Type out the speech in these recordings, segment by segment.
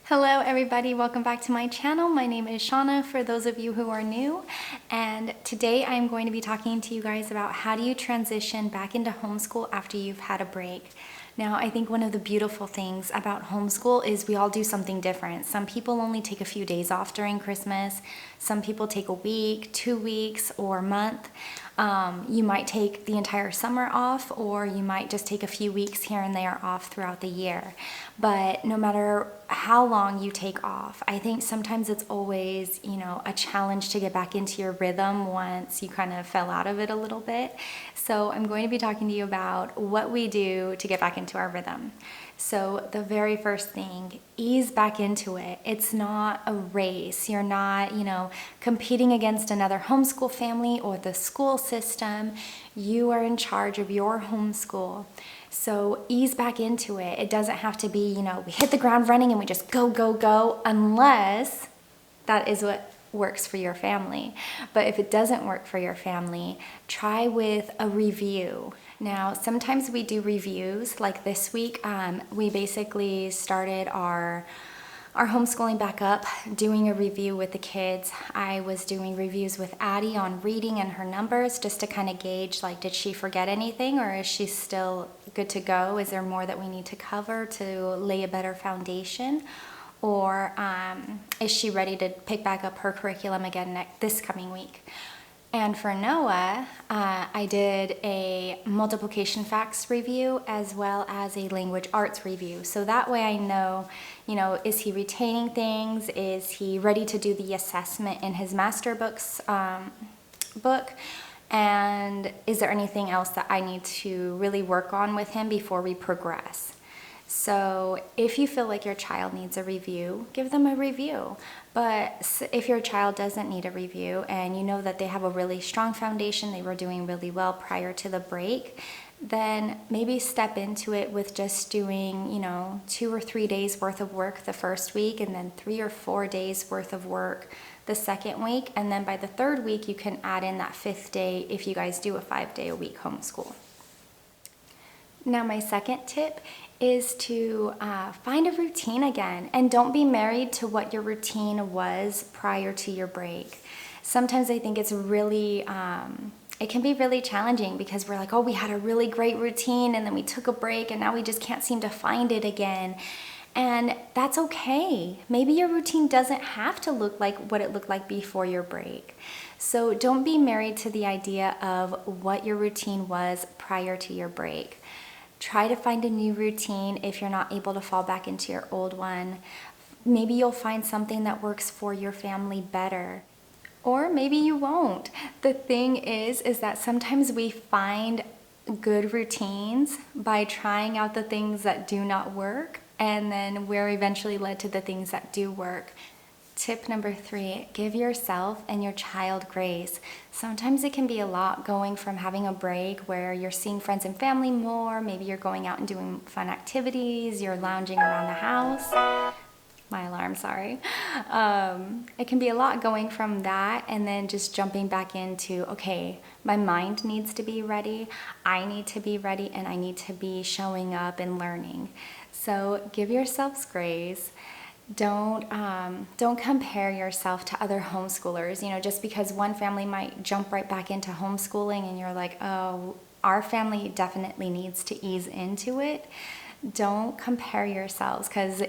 Hello everybody, welcome back to my channel. My name is Shauna for those of you who are new, and today I'm going to be talking to you guys about how do you transition back into homeschool after you've had a break. Now, I think one of the beautiful things about homeschool is we all do something different. Some people only take a few days off during Christmas. Some people take a week, 2 weeks, or a month. You might take the entire summer off, or you might just take a few weeks here and there off throughout the year. But no matter how long you take off, I think sometimes it's always, a challenge to get back into your rhythm once you kind of fell out of it a little bit. So I'm going to be talking to you about what we do to get back into our rhythm. So the very first thing, ease back into it. It's not a race. You're not, competing against another homeschool family or the school system. You are in charge of your homeschool. So ease back into it. It doesn't have to be, we hit the ground running and we just go, go, go, unless that is what works for your family. But if it doesn't work for your family, try with a review. Now, sometimes we do reviews. Like this week, we basically started our homeschooling back up, doing a review with the kids. I was doing reviews with Addie on reading and her numbers just to kind of gauge, did she forget anything, or is she still good to go? Is there more that we need to cover to lay a better foundation? Or is she ready to pick back up her curriculum again this coming week? And for Noah, I did a multiplication facts review as well as a language arts review. So that way I know, is he retaining things? Is he ready to do the assessment in his master books book? And is there anything else that I need to really work on with him before we progress? So if you feel like your child needs a review, give them a review. But if your child doesn't need a review and you know that they have a really strong foundation, they were doing really well prior to the break, then maybe step into it with just doing, 2 or 3 days worth of work the first week, and then 3 or 4 days worth of work the second week. And then by the third week, you can add in that 5th day if you guys do a 5-day-a-week homeschool. Now, my second tip is to find a routine again, and don't be married to what your routine was prior to your break. Sometimes I think it's really, it can be really challenging because we're like, oh, we had a really great routine and then we took a break and now we just can't seem to find it again. And that's okay. Maybe your routine doesn't have to look like what it looked like before your break. So don't be married to the idea of what your routine was prior to your break. Try to find a new routine if you're not able to fall back into your old one. Maybe you'll find something that works for your family better. Or maybe you won't. The thing is that sometimes we find good routines by trying out the things that do not work, and then we're eventually led to the things that do work. Tip number 3, give yourself and your child grace. Sometimes it can be a lot going from having a break where you're seeing friends and family more, maybe you're going out and doing fun activities, you're lounging around the house. My alarm, sorry. It can be a lot going from that and then just jumping back into, okay, my mind needs to be ready, I need to be ready, and I need to be showing up and learning. So give yourselves grace. Don't compare yourself to other homeschoolers. Just because one family might jump right back into homeschooling and you're like, oh, our family definitely needs to ease into it. Don't compare yourselves because,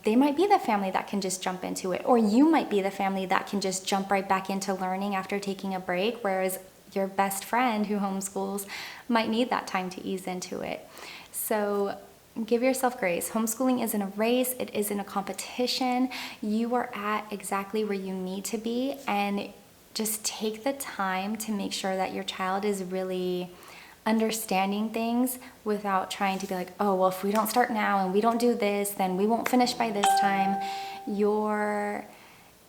they might be the family that can just jump into it, or you might be the family that can just jump right back into learning after taking a break, whereas your best friend who homeschools might need that time to ease into it. So give yourself grace. Homeschooling isn't a race. It isn't a competition. You are at exactly where you need to be, and just take the time to make sure that your child is really understanding things without trying to be like, oh, well, if we don't start now and we don't do this, then we won't finish by this time. Your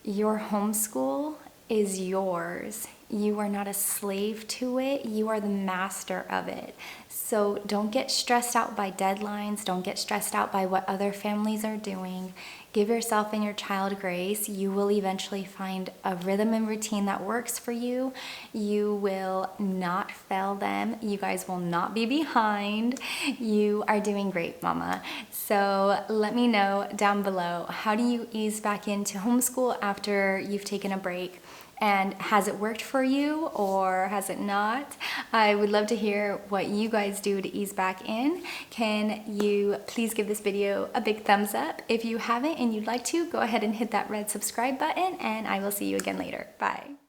homeschool is yours. You are not a slave to it. You are the master of it. So don't get stressed out by deadlines. Don't get stressed out by what other families are doing. Give yourself and your child grace. You will eventually find a rhythm and routine that works for you. You will not fail them. You guys will not be behind. You are doing great, mama. So let me know down below, how do you ease back into homeschool after you've taken a break? And has it worked for you or has it not? I would love to hear what you guys do to ease back in. Can you please give this video a big thumbs up? If you haven't and you'd like to, go ahead and hit that red subscribe button, and I will see you again later. Bye.